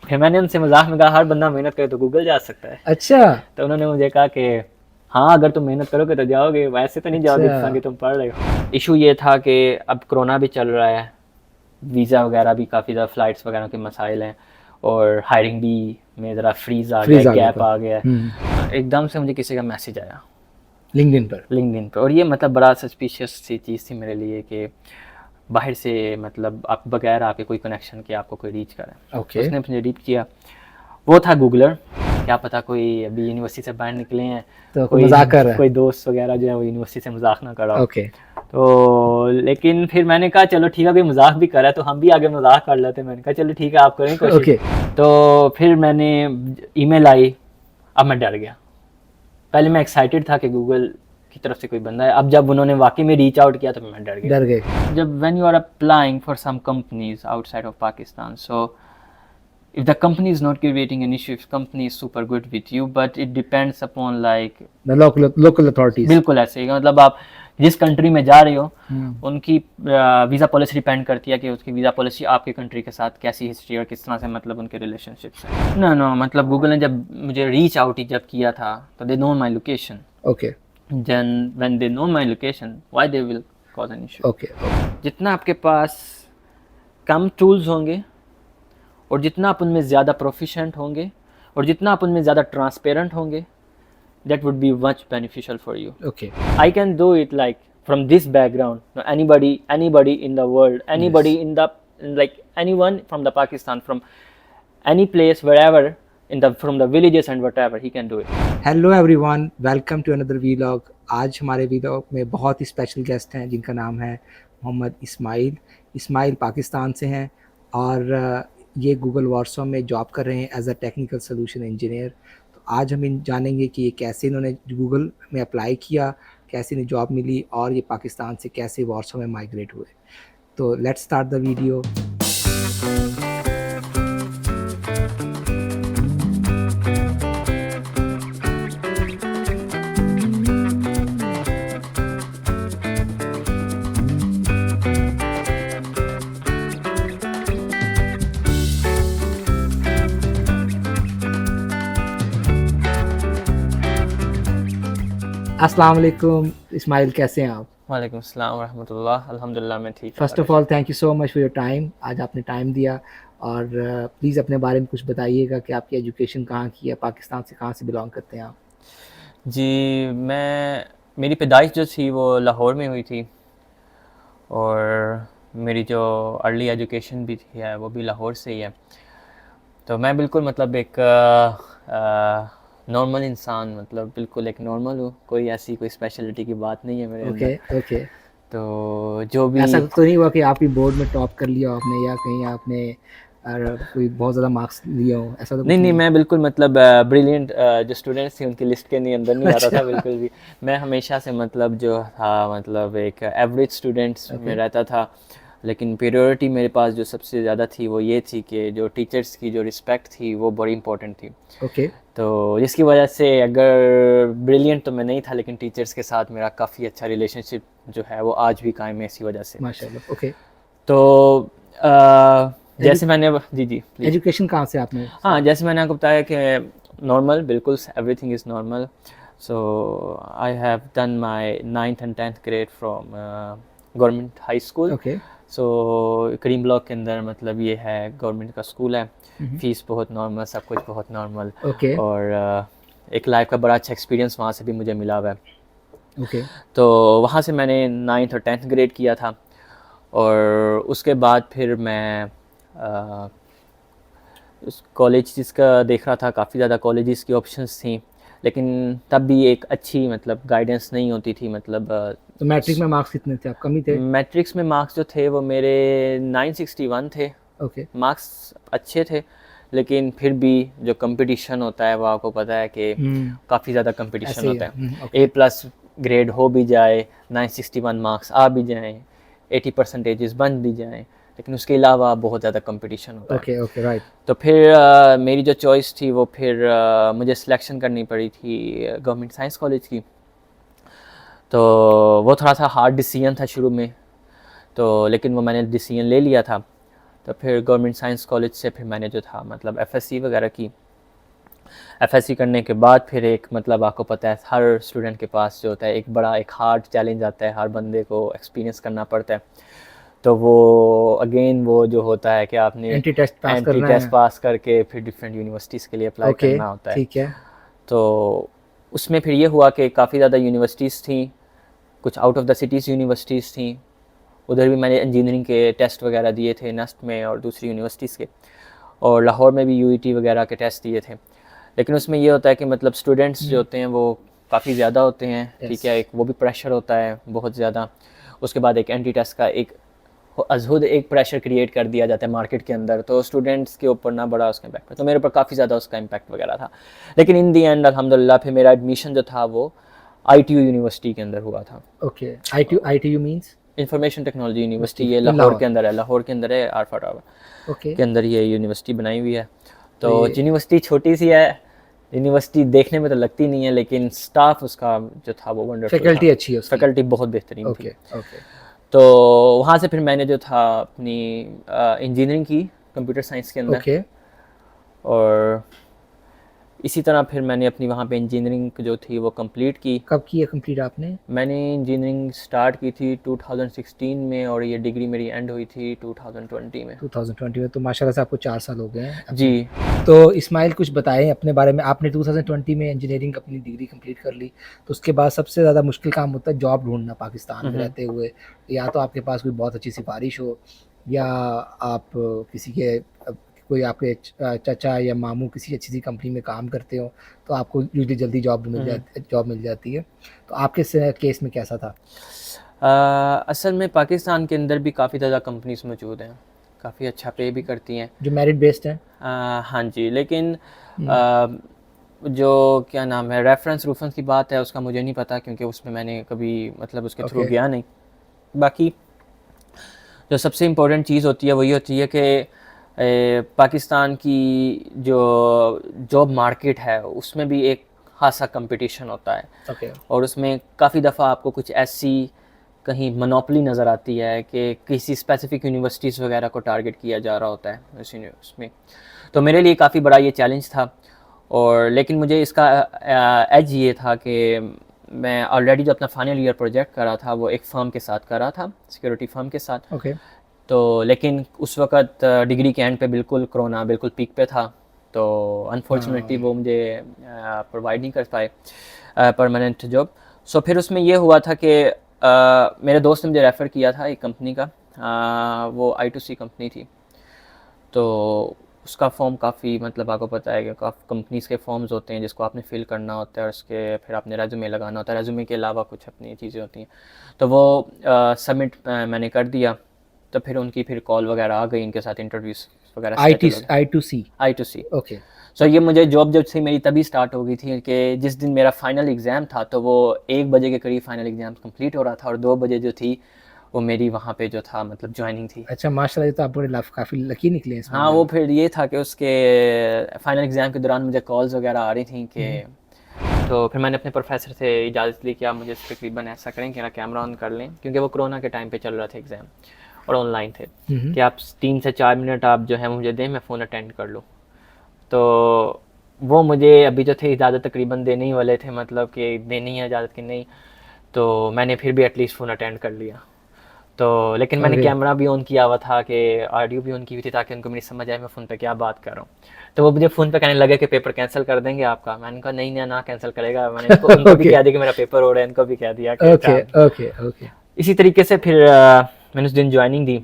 फिर मैंने उनसे मजाक में कहा हर बंदा मेहनत करे तो गूगल जा सकता है। अच्छा तो उन्होंने मुझे कहा कि हाँ अगर तुम मेहनत करोगे तो जाओगे, वैसे तो नहीं जाओगे जिस तरह अच्छा। की तुम पढ़ रहे हो। इशू ये था कि अब कोरोना भी चल रहा है, वीज़ा वगैरह भी काफ़ी ज़्यादा फ़्लाइट्स वगैरह के मसाइल हैं, और हायरिंग भी में ज़रा फ्रीज आ गया फ्रीज है, आ गया गैप था। आ गया है। एकदम से मुझे किसी का मैसेज आया लिंक्डइन पर। लिंक्डइन पे, और ये मतलब बड़ा सस्पिशियस सी चीज़ थी मेरे लिए कि बाहर से मतलब आप बगैर आपके कोई कनेक्शन के आपको कोई रीच करे। तो ओके। उसने मुझे रीच किया, वो था गूगलर। क्या पता कोई अभी यूनिवर्सिटी से बाहर निकले हैं, तो कोई कोई मजाक कर रहा कोई दोस्त वगैरह जो है वो यूनिवर्सिटी से मजाक ना करा है। हो। ओके। तो लेकिन फिर मैंने कहा चलो ठीक है, कोई मजाक भी कर रहा है तो हम भी आगे मजाक कर लेते हैं। मैंने कहा चलो ठीक है आप करें कोशिश। ओके। तो फिर मैंने ईमेल आई, अब मैं डर गया। पहले मैं एक्साइटेड था कि गूगल की तरफ से कोई बंदा है, अब जब उन्होंने वाकई में रीच आउट किया तो मैं डर डर गया। गए। जब when you are applying for some companies outside of Pakistan, so if the company is not creating an issue, if company is super good with you, but it depends upon like, the local authorities. बिल्कुल ऐसे ही मतलब आप जिस country में जा रहे हो हम्म। उनकी वीज़ा पॉलिसी डिपेंड करती है कि उसकी वीज़ा पॉलिसी आपके कंट्री के साथ कैसी हिस्ट्री और किस तरह से मतलब उनके रिलेशनशिप्स हैं। ना ना मतलब गूगल ने जब मुझे रीच आउट ही जब किया था तो they know my location, okay. Then when they know my location why they will cause an issue. Okay. जितना आपके पास कम टूल्स होंगे और जितना आप उनमें ज़्यादा प्रोफिशेंट होंगे और जितना आप उनमें ज़्यादा ट्रांसपेरेंट होंगे, that would be much beneficial for you. Okay. I can do it like from this background. No, anybody in the world, anybody yes. in the like anyone from the Pakistan, from any place, wherever in the from the villages and whatever, he can do it. Hello everyone, welcome to another vlog. आज हमारे vlog में बहुत ही special guest हैं जिनका नाम है मोहम्मद इस्माइल। इस्माइल पाकिस्तान से हैं और ये गूगल वार्सो में जॉब कर रहे हैं as a technical solution engineer. तो आज हम जानेंगे कि ये कैसे इन्होंने गूगल में अप्लाई किया, कैसे इन्हें जॉब मिली और ये पाकिस्तान से कैसे वार्सो में माइग्रेट हुए। तो लेट्स स्टार्ट द वीडियो। अस्सलाम वालेकुम इस्माइल, कैसे हैं आप? वालेकुम अस्सलाम रहमतुल्लाह, अल्हम्दुलिल्लाह मैं ठीक हूँ। First of all thank you so much for your time. आज आपने टाइम दिया और प्लीज़ अपने बारे में कुछ बताइएगा कि आपकी एजुकेशन कहाँ की है, पाकिस्तान से कहाँ से बिलोंग करते हैं आप? जी, मेरी पैदाइश जो थी वो लाहौर में हुई थी, और मेरी जो अर्ली एजुकेशन भी थी है वो भी लाहौर से ही है। तो मैं बिल्कुल मतलब एक नॉर्मल इंसान, मतलब बिल्कुल एक नॉर्मल हूँ, कोई ऐसी कोई स्पेशलिटी की बात नहीं है मेरे ओके। अंदर। ओके। तो जो भी ऐसा तो नहीं हुआ कि आप ही बोर्ड में टॉप कर लिया आपने या कहीं आपने कोई बहुत ज़्यादा मार्क्स लिए हों, ऐसा तो कुछ नहीं नहीं, नहीं? मैं बिल्कुल मतलब ब्रिलियंट जो स्टूडेंट्स थे उनकी लिस्ट के नहीं अंदर नहीं आता अच्छा। था बिल्कुल भी। मैं हमेशा से मतलब जो था मतलब एक एवरेज स्टूडेंट्स में ओके। रहता था, लेकिन प्रायोरिटी मेरे पास जो सबसे ज़्यादा थी वो ये थी कि जो टीचर्स की जो रिस्पेक्ट थी वो बड़ी इंपॉर्टेंट थी। ओके। तो जिसकी वजह से अगर ब्रिलियंट तो मैं नहीं था, लेकिन टीचर्स के साथ मेरा काफ़ी अच्छा रिलेशनशिप जो है वो आज भी कायम है इसी वजह से। माशाल्लाह। ओके। तो जैसे मैंने जी जी प्लीज़। एजुकेशन कहाँ से आपने? हाँ, जैसे मैंने आपको बताया कि नॉर्मल, बिल्कुल everything is normal. So I have done my 9th and 10th grade from government high school. Okay. So Karim block के अंदर मतलब ये है गवर्नमेंट का स्कूल है, फ़ीस बहुत नॉर्मल, सब कुछ बहुत नॉर्मल, ओके। और एक लाइफ का बड़ा अच्छा एक्सपीरियंस वहाँ से भी मुझे मिला हुआ है। ओके। तो वहाँ से मैंने 9th और 10th ग्रेड किया था, और उसके बाद फिर मैं उस कॉलेज जिसका देख रहा था, काफ़ी ज़्यादा कॉलेजेस की ऑप्शंस थी, लेकिन तब भी एक अच्छी मतलब गाइडेंस नहीं होती थी। मतलब तो मैट्रिक में मार्क्स कितने थे? आप कम ही थे? मैट्रिक्स में मार्क्स जो थे वो मेरे 961 थे। ओके। मार्क्स अच्छे थे, लेकिन फिर भी जो कंपटीशन होता है वो आपको पता है कि काफ़ी ज़्यादा कंपटीशन ऐसे ही होता है। है। ओके। A+ ग्रेड हो भी जाए, 961 मार्क्स आ भी जाएँ, 80% बन भी जाएँ, लेकिन उसके अलावा बहुत ज़्यादा कंपटीशन होता है। ओके। ओके। राइट। तो फिर मेरी जो चॉइस थी वो फिर मुझे सिलेक्शन करनी पड़ी थी गवर्नमेंट साइंस कॉलेज की। तो वो थोड़ा सा हार्ड डिसीजन था शुरू में, तो लेकिन वो मैंने डिसीजन ले लिया था। तो फिर गवर्नमेंट साइंस कॉलेज से फिर मैंने जो था मतलब एफएससी वगैरह की। एफएससी करने के बाद फिर एक मतलब आपको पता है हर स्टूडेंट के पास जो होता है एक बड़ा एक हार्ड चैलेंज आता है, हर बंदे को एक्सपीरियंस करना पड़ता है। तो वो अगेन वो जो होता है कि आपने एंट्री टेस्ट पास एंट्री करना टेस्ट है। पास करके फिर डिफरेंट यूनिवर्सिटीज़ के लिए अप्लाई ओके, करना होता है। ठीक है। तो उसमें फिर ये हुआ कि काफ़ी ज़्यादा यूनिवर्सिटीज़ थी, कुछ out of the cities universities थी। उधर भी मैंने इंजीनियरिंग के टेस्ट वगैरह दिए थे नेस्ट में और दूसरी यूनिवर्सिटीज़ के, और लाहौर में भी यूईटी वगैरह के टेस्ट दिए थे। लेकिन उसमें ये होता है कि मतलब स्टूडेंट्स जो होते हैं वो काफ़ी ज़्यादा होते हैं, ठीक है, एक वो भी प्रेशर होता है बहुत ज़्यादा। उसके बाद एक एंटी टेस्ट का एक अजहुद एक प्रेशर क्रिएट कर दिया जाता है मार्केट के अंदर, तो स्टूडेंट्स के ऊपर ना बड़ा उसका इम्पैक्ट है। तो मेरे ऊपर काफ़ी ज़्यादा उसका इम्पैक्ट वगैरह था। लेकिन इन दी एंड अल्हम्दुलिल्लाह फिर मेरा एडमिशन जो था वो ITU यूनिवर्सिटी के अंदर हुआ था। Okay, ITU means? Information technology university, university ये इन लाहौर लाहौर। के अंदर है, लाहौर के अंदर है, आरफा टावर ओके, के अंदर ये यूनिवर्सिटी बनाई हुई है। तो ये यूनिवर्सिटी छोटी सी है, यूनिवर्सिटी देखने में तो लगती नहीं है, लेकिन स्टाफ उसका जो था वो वंडरफुल था। फैकल्टी अच्छी है उसकी। फैकल्टी बहुत बेहतरीन थी। Okay, okay. तो वहाँ से फिर मैंने जो था अपनी इंजीनियरिंग की कंप्यूटर साइंस के अंदर, ओके, और इसी तरह फिर मैंने अपनी वहाँ पे इंजीनियरिंग जो थी वो कंप्लीट की। कब की है कंप्लीट आपने? मैंने इंजीनियरिंग स्टार्ट की थी 2016 में, और ये डिग्री मेरी एंड हुई थी 2020 में। 2020 में, तो माशाल्लाह से आपको 4 साल हो गए हैं जी। तो इस्माइल कुछ बताएं अपने बारे में। आपने 2020 में इंजीनियरिंग अपनी डिग्री कंप्लीट कर ली, तो उसके बाद सबसे ज़्यादा मुश्किल काम होता है जॉब ढूंढना पाकिस्तान में रहते हुए। या तो आपके पास कोई बहुत अच्छी सिफारिश हो, या आप किसी के कोई आपके चाचा या मामू किसी अच्छी सी कंपनी में काम करते हो, तो आपको यूजली जल्दी जॉब मिल जाती है। तो आपके केस में कैसा था? असल में पाकिस्तान के अंदर भी काफ़ी ज़्यादा कंपनीज मौजूद हैं, काफ़ी अच्छा पे भी करती हैं, जो मेरिट बेस्ड हैं। हाँ जी। लेकिन जो क्या नाम है रेफरेंस रूफरेंस की बात है उसका मुझे नहीं पता, क्योंकि उसमें मैंने कभी मतलब उसके थ्रू ओके। गया नहीं। बाकी जो सबसे इम्पोर्टेंट चीज़ होती है वही होती है कि पाकिस्तान की जो जॉब मार्केट है उसमें भी एक खासा कंपटीशन होता है। ओके। और उसमें काफ़ी दफ़ा आपको कुछ ऐसी कहीं मोनोपोली नज़र आती है कि किसी स्पेसिफिक यूनिवर्सिटीज़ वगैरह को टारगेट किया जा रहा होता है उसमें। तो मेरे लिए काफ़ी बड़ा ये चैलेंज था, और लेकिन मुझे इसका एज ये था कि मैं ऑलरेडी जो अपना फाइनल ईयर प्रोजेक्ट कर रहा था वो एक फ़र्म के साथ कर रहा था, सिक्योरिटी फ़र्म के साथ। ओके। तो लेकिन उस वक़्त डिग्री के एंड पे बिल्कुल कोरोना बिल्कुल पीक पे था, तो अनफॉर्चुनेटली वो मुझे प्रोवाइड नहीं कर पाए परमानेंट जॉब। सो फिर उसमें ये हुआ था कि मेरे दोस्त ने मुझे रेफ़र किया था एक कंपनी का, वो I2C कंपनी थी। तो उसका फॉर्म काफ़ी मतलब आपको पता है कि काफ़ी कंपनीज़ के फॉर्म्स होते हैं जिसको आपने फ़िल करना होता है, और उसके फिर आपने रेज़्यूमे लगाना होता है, रेज़्यूमे के अलावा कुछ अपनी चीज़ें होती हैं। तो वो सबमिट मैंने कर दिया, तो फिर उनकी फिर कॉल वगैरह आ गई, इनके साथ इंटरव्यूज़ वगैरह I2C। I2C। ओके। सो ये मुझे जॉब जब से मेरी तभी स्टार्ट हो गई थी कि जिस दिन मेरा फाइनल एग्ज़ाम था तो वो 1 बजे के करीब फाइनल एग्ज़ाम कंप्लीट हो रहा था, और 2 बजे जो थी वो मेरी वहाँ पे जो था मतलब जॉइनिंग थी। अच्छा, माशाल्लाह, ये तो आप बड़े काफ़ी लकी निकले हैं इस हाँ, मामले वो में। फिर ये था कि उसके फाइनल एग्ज़ाम के दौरान मुझे कॉल्स वगैरह आ रही थी कि तो फिर मैंने अपने प्रोफेसर से इजाज़त ली कि आप मुझे तकरीबन ऐसा करें कि मेरा कैमरा ऑन कर लें, क्योंकि वो कोरोना के टाइम पे चल रहा था एग्ज़ाम और ऑनलाइन थे, कि आप 3 से 4 मिनट आप जो है मुझे दें, मैं फ़ोन अटेंड कर लूँ। तो वो मुझे अभी जो थे इजाज़त तकरीबन देने ही वाले थे, मतलब कि देनी है इजाज़त कि नहीं, तो मैंने फिर भी एटलीस्ट फ़ोन अटेंड कर लिया। तो लेकिन मैंने अरे! कैमरा भी ऑन किया हुआ था कि ऑडियो भी ऑन की हुई थी, ताकि उनको मेरी समझ आए मैं फ़ोन पे क्या बात कर रहा हूँ। तो वो मुझे फ़ोन पे कहने लगे कि पेपर कैंसिल कर देंगे आपका। मैंने कहा नहीं ना कैंसिल करेगा। मैंने उनको भी ओके, कह दिया कि मेरा पेपर हो रहा है, इनको भी कह दिया कि ओके, अच्छा। Okay, okay. इसी तरीके से फिर मैंने उस दिन ज्वाइनिंग दी,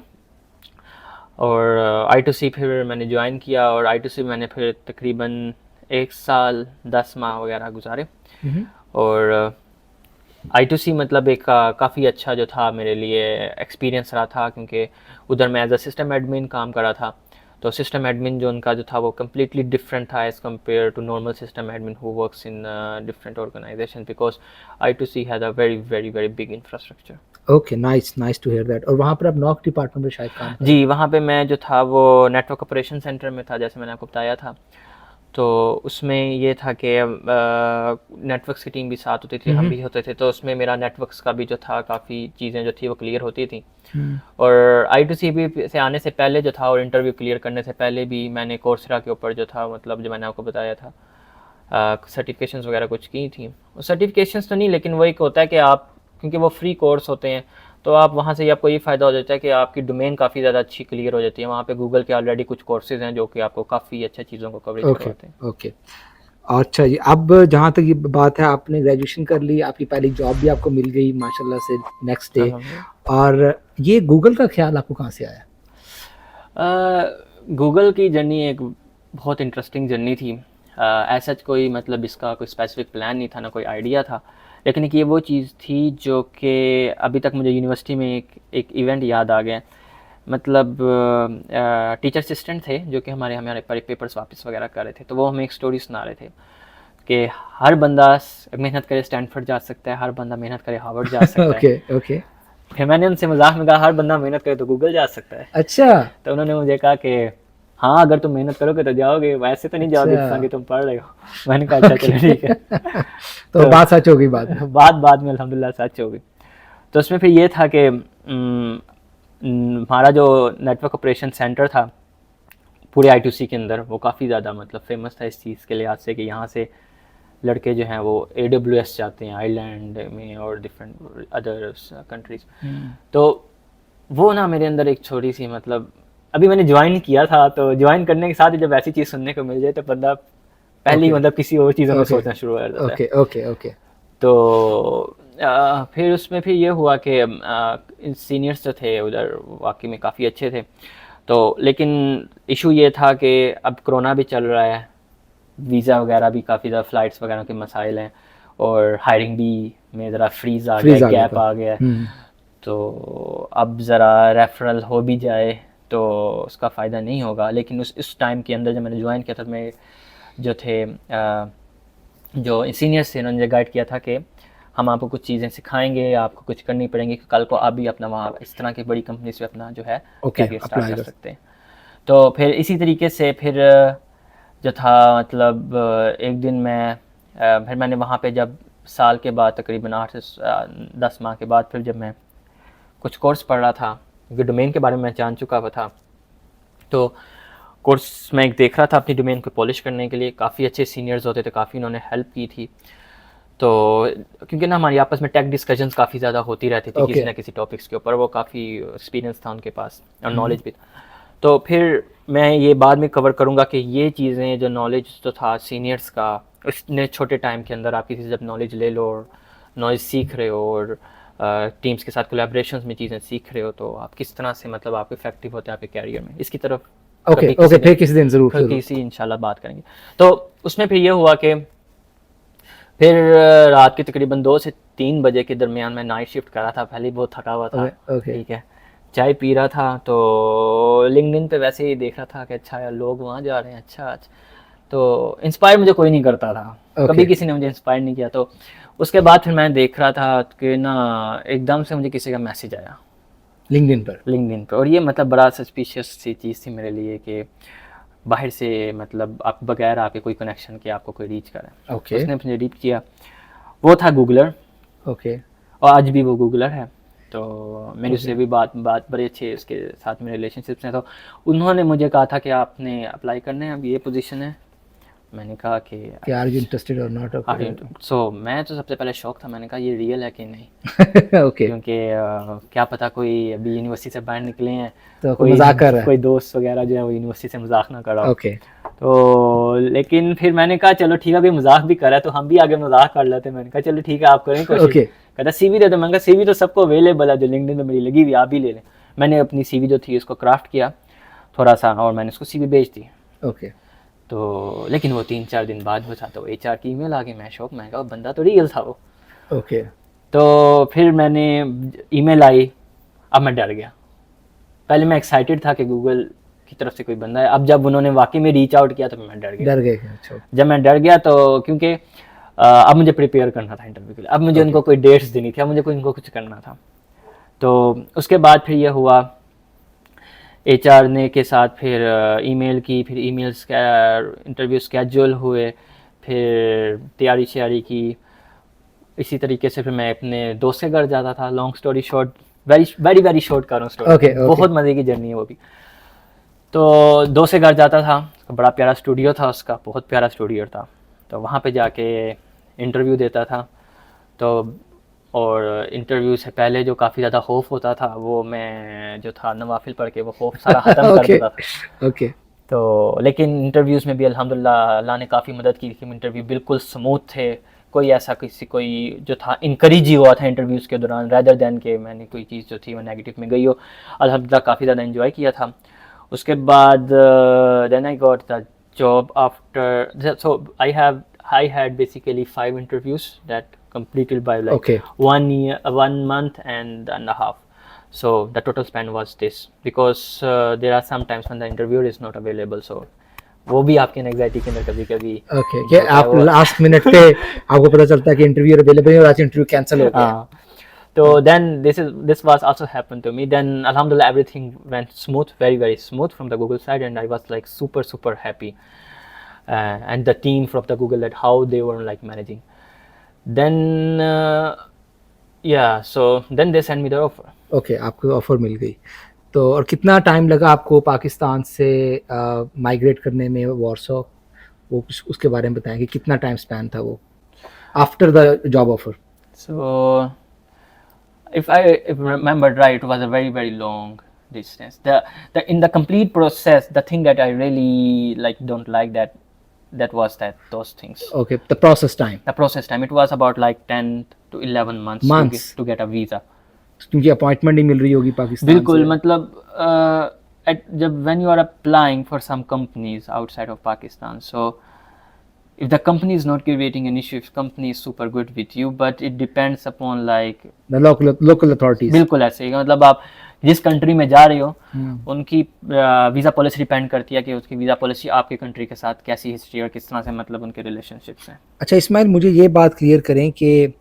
और I2C फिर मैंने ज्वाइन किया, और I2C मैंने फिर तकरीबन 1 साल 10 माह वगैरह गुजारे। और I2C मतलब एक काफ़ी अच्छा जो था मेरे लिए एक्सपीरियंस रहा था, क्योंकि उधर मैं एज अ सिस्टम एडमिन काम कर रहा था। तो सिस्टम एडमिन जो उनका जो था वो कम्प्लीटली डिफरेंट था as compare to normal system admin who works in different organisation, because I2C has a very very very big infrastructure. Okay, nice, nice to hear that. और वहाँ पर आप नॉक डिपार्टमेंट में शायद काम कर रहे जी, थे। वहाँ पे मैं जो था वो नेटवर्क ऑपरेशन सेंटर में था, जैसे मैंने आपको बताया था। तो उसमें ये था कि नेटवर्क्स की टीम भी साथ होती थी, हम भी होते थे, तो उसमें मेरा नेटवर्क्स का भी जो था काफ़ी चीज़ें जो थी वो क्लियर होती थी। और I2CB से आने से पहले जो था और इंटरव्यू क्लियर करने से पहले भी मैंने कोर्सेरा के ऊपर जो था, मतलब जो मैंने आपको बताया था, सर्टिफिकेशंस वगैरह कुछ की थी। सर्टिफिकेशंस तो नहीं, लेकिन वो एक होता है कि आप, क्योंकि वो फ्री कोर्स होते हैं, तो आप वहाँ से आपको ये फ़ायदा हो जाता है कि आपकी डोमेन काफ़ी ज़्यादा अच्छी क्लियर हो जाती है। वहाँ पे गूगल के ऑलरेडी कुछ कोर्सेज़ हैं जो कि आपको काफ़ी अच्छा चीज़ों को कवरेज ओके करवाते हैं। ओके। अच्छा जी, अब जहाँ तक ये बात है, आपने ग्रेजुएशन कर ली, आपकी पहली जॉब भी आपको मिल गई माशाल्लाह से नेक्स्ट डे, अल्हम्दुलिल्लाह। और ये गूगल का ख्याल आपको कहाँ से आया? गूगल की जर्नी एक बहुत इंटरेस्टिंग जर्नी थी। ऐसा कोई मतलब इसका कोई स्पेसिफिक प्लान नहीं था, ना कोई आइडिया था, लेकिन एक ये वो चीज़ थी जो कि अभी तक मुझे यूनिवर्सिटी में एक इवेंट याद आ गया। मतलब टीचर असिस्टेंट थे जो कि हमारे हमारे पेपर्स वापस वगैरह कर रहे थे, तो वो हमें एक स्टोरी सुना रहे थे कि हर बंदा मेहनत करे स्टैनफोर्ड जा सकता है, हर बंदा मेहनत करे हार्वर्ड जा सकता है। Okay okay. फिर मैंने उनसे मजाक में कहा हर बंदा मेहनत करे तो गूगल जा सकता है। अच्छा तो उन्होंने मुझे कहा कि हाँ, अगर तुम मेहनत करोगे तो जाओगे, वैसे तो नहीं जाओगे जिस तरह अच्छा कि तुम पढ़ रहे हो। मैंने कहा अच्छा चलो ठीक है। तो बात सच हो गई बाद में। बाद में अल्हम्दुलिल्लाह सच हो गई। तो उसमें फिर ये था कि हमारा जो नेटवर्क ऑपरेशन सेंटर था पूरे I2C के अंदर, वो काफ़ी ज़्यादा मतलब फेमस था इस चीज़ के लिहाज से कि यहाँ से लड़के जो हैं वो AWS जाते हैं आयरलैंड में और डिफरेंट अदर कंट्रीज। तो वो ना मेरे अंदर एक छोटी सी, मतलब अभी मैंने ज्वाइन किया था, तो ज्वाइन करने के साथ ही जब ऐसी चीज़ सुनने को मिल जाए तो बंदा पहले ही ओके मतलब किसी और चीज़ों में ओके सोचना शुरू कर देता है। Okay okay okay. तो फिर उसमें फिर ये हुआ कि सीनियर्स जो थे उधर वाकई में काफ़ी अच्छे थे, तो लेकिन इशू ये था कि अब कोरोना भी चल रहा है, वीज़ा वगैरह भी काफ़ी ज़्यादा फ़्लाइट्स वगैरह के मसाइल हैं, और हायरिंग भी में ज़रा फ्रीज़ आ गया, गैप आ गया। तो अब ज़रा रेफरल हो भी जाए तो उसका फ़ायदा नहीं होगा। लेकिन उस टाइम के अंदर जब मैंने ज्वाइन किया था, मैं जो थे जो सीनियर्स थे उन्होंने मुझे गाइड किया था कि हम आपको कुछ चीज़ें सिखाएंगे, आपको कुछ करनी पड़ेंगी, कि कल को आप भी अपना वहाँ इस तरह की बड़ी कंपनी से अपना जो है कैरियर स्टार्ट कर सकते हैं। तो फिर इसी तरीके से फिर जो था मतलब एक दिन मैं फिर मैंने वहाँ पे जब साल के बाद तकरीबन 8 से 10 माह के बाद फिर जब मैं कुछ कोर्स पढ़ रहा था, क्योंकि डोमेन के बारे में मैं जान चुका हुआ था, तो कोर्स में एक देख रहा था अपनी डोमेन को पॉलिश करने के लिए। काफ़ी अच्छे सीनियर्स होते थे, काफ़ी उन्होंने हेल्प की थी। तो क्योंकि ना हमारी आपस में टेक डिस्कशंस काफ़ी ज़्यादा होती रहती थी किसी ना किसी टॉपिक्स के ऊपर, वो काफ़ी एक्सपीरियंस था उनके पास और नॉलेज भी था। तो फिर मैं ये बाद में कवर करूँगा कि ये चीज़ें जो नॉलेज जो था सीनियर्स का, इतने छोटे टाइम के अंदर आप किसी से जब नॉलेज ले लो और नॉलेज सीख रहे हो और टीम्स के साथ कोलैबोरेशंस में चीज़ें सीख रहे हो, तो आप किस तरह से मतलब आप इफेक्टिव होते हैं आपके कैरियर में, इसकी तरफ ओके ओके फिर किसी दिन ज़रूर किसी इंशाल्लाह बात करेंगे। तो उसमें फिर ये हुआ कि फिर रात के तकरीबन 2 से 3 बजे के दरमियान मैं नाइट शिफ्ट कर रहा था, पहले बहुत थका हुआ था, ठीक है, चाय पी रहा था, तो लिंक्डइन पे वैसे ही देख रहा था कि अच्छा यार लोग वहाँ जा रहे हैं, अच्छा। तो इंस्पायर मुझे कोई नहीं करता था, कभी किसी ने मुझे इंस्पायर नहीं किया। तो उसके बाद फिर मैं देख रहा था कि ना एकदम से मुझे किसी का मैसेज आया लिंक्डइन पर, और ये मतलब बड़ा सस्पिशियस सी चीज़ थी मेरे लिए कि बाहर से मतलब आप बगैर आपके कोई कनेक्शन के आपको कोई रीच करे। ओके उसने मुझे रीच किया, वो था गूगलर। ओके और आज भी वो गूगलर है, तो मेरी उससे भी बात बड़े अच्छे उसके साथ में रिलेशनशिप्स हैं। तो उन्होंने मुझे कहा था कि आपने अप्लाई करना है, अब ये पोजीशन है। मैंने कहा कि आर यू इंटरेस्टेड और नॉट। सो मैं तो सबसे पहले शौक था, मैंने कहा ये रियल है कि नहीं। ओके क्योंकि क्या पता कोई अभी यूनिवर्सिटी से बाहर निकले हैं तो कोई मजाक कर रहा है, कोई दोस्त वगैरह जो है वो यूनिवर्सिटी से मजाक ना कर रहा हो। ओके तो लेकिन फिर मैंने कहा चलो ठीक है, कोई मजाक भी कर रहा है तो हम भी आगे मजाक कर लेते हैं। मैंने कहा चलो ठीक है आप करें कोशिश। ओके कहता सीवी दे दो। मैंने कहा सीवी तो सबको अवेलेबल है, जो लिंक्डइन पे मेरी लगी हुई, आप भी ले लें। मैंने अपनी सीवी जो थी उसको क्राफ्ट किया थोड़ा सा और मैंने उसको सीवी भेज दी। ओके तो लेकिन वो 3-4 दिन बाद वो था तो HR की ईमेल आ गई। मैं शौक, मैं कहा बंदा तो रियल था वो। ओके तो फिर मैंने ईमेल आई, अब मैं डर गया। पहले मैं एक्साइटेड था कि गूगल की तरफ से कोई बंदा है, अब जब उन्होंने वाकई में रीच आउट किया तो मैं डर गया। अच्छा जब मैं डर गया तो क्योंकि अब मुझे प्रिपेयर करना था इंटरव्यू के लिए, अब मुझे उनको कोई डेट्स देनी थी, अब मुझे इनको कुछ करना था। तो उसके बाद फिर ये हुआ एचआर ने के साथ फिर ईमेल की, फिर ईमेल इंटरव्यू स्केड्यूल हुए, फिर तैयारी श्यारी की। इसी तरीके से फिर मैं अपने दोस्त के घर जाता था। Long story short, very very very short कर रहा हूँ स्टोरी, Okay, okay. बहुत मज़े की जर्नी है वो भी। तो दोस्त के घर जाता था, बड़ा प्यारा स्टूडियो था उसका, बहुत प्यारा स्टूडियो था। तो वहाँ पे जाके इंटरव्यू देता था। तो और इंटरव्यू से पहले जो काफ़ी ज़्यादा खौफ होता था, वो मैं जो था नवाफिल पढ़ के वो खौफ सारा ख़त्म कर Okay, देता था। okay. तो लेकिन इंटरव्यूज़ में भी अल्हम्दुलिल्लाह अल्लाह ने काफ़ी मदद की कि इंटरव्यू बिल्कुल स्मूथ थे। कोई ऐसा कोई जो था इनकरेज ही हुआ था इंटरव्यूज़ के दौरान, रैदर दैन कि मैंने कोई चीज़ जो थी वो नेगेटिव में गई हो। अल्हम्दुलिल्लाह काफ़ी ज़्यादा एंजॉय किया था। उसके बाद then I got the job after, so I had basically 5 interviews that completed by like Okay. 1 year, 1 month and a half. So the total span was this, because there are some times when the interviewer is not available, so वो भी आपकी anxiety के अंदर कभी कभी Okay, कि आप last minute पे आपको पता चलता है कि इंटरव्यू अवेलेबल है और आज इंटरव्यू कैंसिल हो गया। हाँ। तो then this was also happened to me. Then alhamdulillah everything went smooth, very very smooth from the Google side, and I was like super happy, and the team from the Google, that how they were like managing. Then yeah, so then they sent me the offer. Okay, आपको offer मिल गई। तो और कितना time लगा आपको पाकिस्तान से migrate करने में वारसो, वो कुछ उसके बारे में बताएं कि कितना टाइम स्पैन था वो after the job offer. So if I remembered right, it was a very very long distance. The in the complete process, the thing that I really like don't like that was those things. Okay, the process time, The process time, it was about like 10 to 11 months Months. to get a visa. क्योंकि appointment नहीं मिल रही होगी पाकिस्तान बिल्कुल, से। मतलब जब when you are applying for some companies outside of Pakistan, so if the company is not creating an issue, if company is super good with you, but it depends upon like the local authorities. बिल्कुल ऐसे ही, मतलब आप जिस country में जा रहे हो उनकी वीज़ा पॉलिसी डिपेंड करती है कि उसकी वीज़ा पॉलिसी आपके कंट्री के साथ कैसी हिस्ट्री और किस तरह से मतलब उनके रिलेशनशिप्स हैं। अच्छा इस्माइल, मुझे ये बात क्लियर करें कि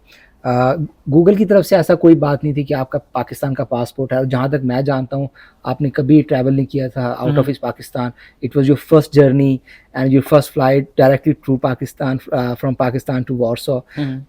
गूगल की तरफ से ऐसा कोई बात नहीं थी कि आपका पाकिस्तान का पासपोर्ट है, और जहाँ तक मैं जानता हूँ आपने कभी ट्रैवल नहीं किया था आउट ऑफ इस Pakistan. It was your first journey and your first flight directly through Pakistan, from Pakistan to Warsaw.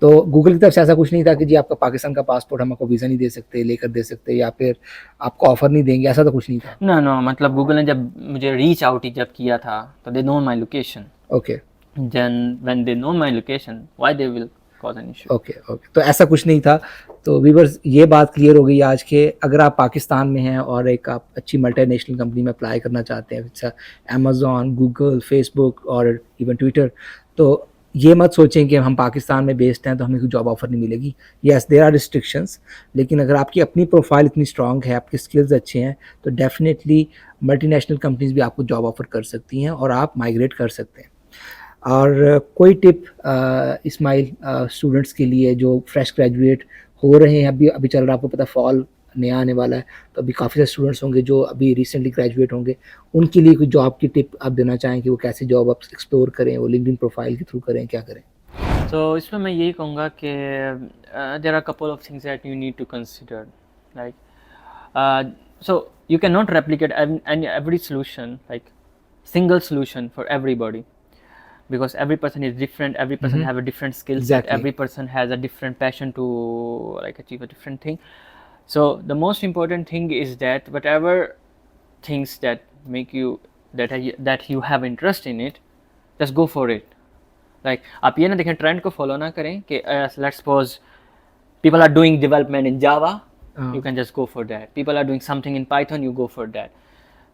तो गूगल की तरफ से ऐसा कुछ नहीं था कि जी आपका पाकिस्तान का पासपोर्ट, हम आपको वीज़ा नहीं दे सकते, लेकर दे सकते, या फिर आपको ऑफर नहीं देंगे, ऐसा तो कुछ नहीं था। नो, मतलब गूगल ने जब मुझे रीच आउट जब किया था तो they know my location. Okay then when they know my location, why they will cause an issue. Okay, तो ऐसा कुछ नहीं था। तो व्यूअर्स, ये बात क्लियर हो गई आज के अगर आप पाकिस्तान में हैं और एक आप अच्छी मल्टीनेशनल कंपनी में अप्लाई करना चाहते हैं, जैसा अमेज़ॉन, गूगल, फेसबुक और इवन ट्विटर, तो ये मत सोचें कि हम पाकिस्तान में बेस्ड हैं तो हमें कोई जॉब ऑफर नहीं मिलेगी। येस, देयर आर रिस्ट्रिक्शंस, लेकिन अगर आपकी अपनी प्रोफाइल इतनी स्ट्रांग है, आपके स्किल्स अच्छे हैं, तो डेफिनेटली मल्टीनेशनल कंपनीज भी आपको जॉब ऑफर कर सकती हैं और आप माइग्रेट कर सकते हैं। और कोई टिप इस्माइल स्टूडेंट्स के लिए जो फ्रेश ग्रेजुएट हो रहे हैं, अभी चल रहा, आपको पता फॉल नया आने वाला है, तो अभी काफ़ी सारे स्टूडेंट्स होंगे जो अभी रिसेंटली ग्रेजुएट होंगे, उनके लिए कोई जॉब की टिप आप देना चाहें कि वो कैसे जॉब आप एक्सप्लोर करें, वो लिंक्डइन प्रोफाइल के थ्रू करें, क्या करें? तो इसमें मैं यही कहूँगा कि there are couple of things that you need to consider, like so you cannot replicate every solution, like single solution for everybody, because every person is different, every person have a different skill set, Exactly. every person has a different passion to like achieve a different thing. So the most important thing is that whatever things that make you that you have interest in it, just go for it. Like आप ये ना देखें, trend को follow ना करें कि let's suppose people are doing development in Java, you can just go for that. People are doing something in Python, you go for that.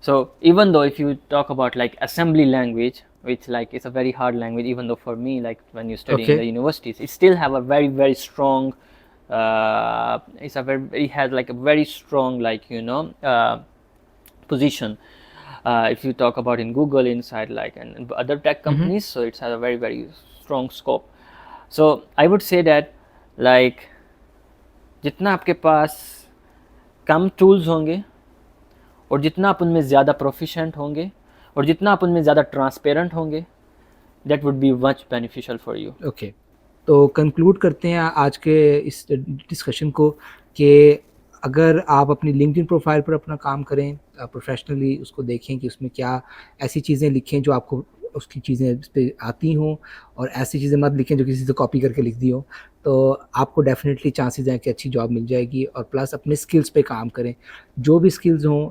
So even though if you talk about like assembly language, which like is a very hard language, even though for me, like when you study in the universities, it still have a very very strong it has like a very strong like position. If you talk about in Google, inside like and other tech companies, so it has a very very strong scope. So I would say that like जितना आपके पास कम tools होंगे और जितना आप उनमें ज़्यादा proficient होंगे और जितना आप उनमें ज़्यादा ट्रांसपेरेंट होंगे, that would be much beneficial for you. Okay, तो कंक्लूड करते हैं आज के इस डिस्कशन को कि अगर आप अपनी लिंक्डइन प्रोफाइल पर अपना काम करें, प्रोफेशनली उसको देखें कि उसमें क्या ऐसी चीज़ें लिखें जो आपको उसकी चीज़ें उस पे आती हों, और ऐसी चीज़ें मत लिखें जो किसी से कॉपी करके लिख दी हो। तो आपको डेफ़िनेटली चांसेस हैं कि अच्छी जॉब मिल जाएगी, और प्लस अपने स्किल्स पे काम करें। जो भी स्किल्स हों,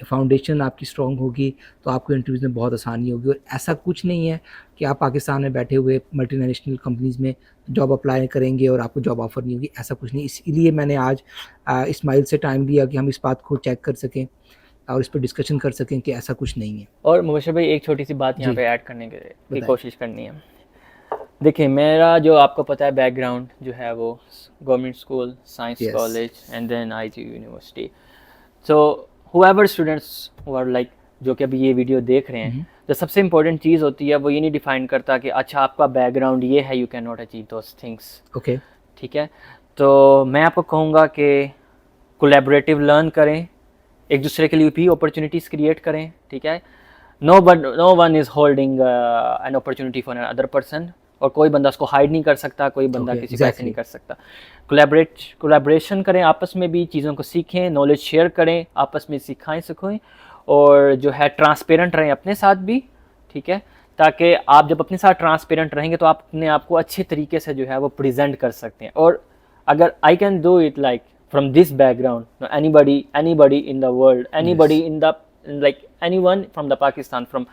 फाउंडेशन आपकी स्ट्रॉन्ग होगी तो आपको इंटरव्यूज़ में बहुत आसानी होगी। और ऐसा कुछ नहीं है कि आप पाकिस्तान में बैठे हुए मल्टीनेशनल कंपनीज़ में जॉब अप्लाई करेंगे और आपको जॉब ऑफ़र नहीं होगी, ऐसा कुछ नहीं। इसीलिए मैंने आज इस्माइल से टाइम लिया कि हम इस बात को चेक कर सकें और इस पे डिस्कशन कर सकें कि ऐसा कुछ नहीं है। और मुबशर भाई एक छोटी सी बात यहाँ जी, पे ऐड करने की बताएं। कोशिश करनी है। देखिए मेरा जो आपको पता है बैकग्राउंड जो है वो government school, science Yes. College and then IT university. So whoever students who are like जो कि अभी ये वीडियो देख रहे हैं, जो सबसे इम्पोर्टेंट चीज़ होती है वो ये नहीं डिफाइन करता कि अच्छा आपका बैकग्राउंड ये है, you can not achieve those things. Okay, ठीक है, तो मैं आपको कहूँगा कि कोलैबोरेटिव लर्न करें, एक दूसरे के लिए भी अपॉर्चुनिटीज़ क्रिएट करें। ठीक है, no one is holding an opportunity for an other person, और कोई बंदा उसको हाइड नहीं कर सकता, कोई बंदा Okay, किसी को ऐसे exactly. नहीं कर सकता। कोलैबोरेशन करें, आपस में भी चीज़ों को सीखें, नॉलेज शेयर करें, आपस में सिखाएं, और जो है ट्रांसपेरेंट रहें अपने साथ भी। ठीक है, ताकि आप जब अपने साथ ट्रांसपेरेंट रहेंगे तो आप अपने आप को अच्छे तरीके से जो है वो प्रेजेंट कर सकते हैं। और अगर I can do it like from this background, no, anybody in the world, anybody Yes. in the like anyone from the Pakistan, from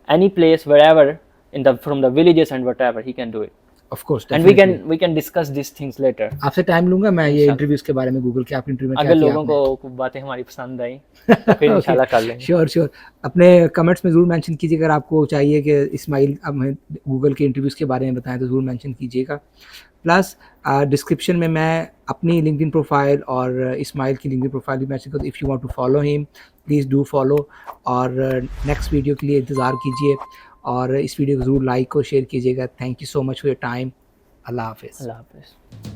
any place, wherever in the from the villages and whatever, he can do it, of course, and we can discuss these things later. आपसे time लूँगा मैं ये इंशाल्लाह। Interviews के बारे में, Google के आप इंटरव्यू में क्या अगर किया लोगों आपने? को बातें हमारी पसंद आई तो फिर इंशाल्लाह कर लेंगे। श्योर। अपने कमेंट्स में ज़रूर मेंशन कीजिए, अगर आपको चाहिए कि इस्माइल अब हमें गूगल के इंटरव्यूज़ के बारे में बताएं तो ज़रूर मेंशन कीजिएगा। प्लस डिस्क्रिप्शन में मैं अपनी लिंक्डइन प्रोफाइल और इस्माइल की लिंक्डइन प्रोफाइल भी मेंशन करूँ। If you want to follow him please do follow, और नेक्स्ट वीडियो के लिए इंतज़ार कीजिए, और इस वीडियो को ज़रूर लाइक और शेयर कीजिएगा। Thank you so much for your time. Allah हाफ़िज़। अल्लाह हाफ़िज़।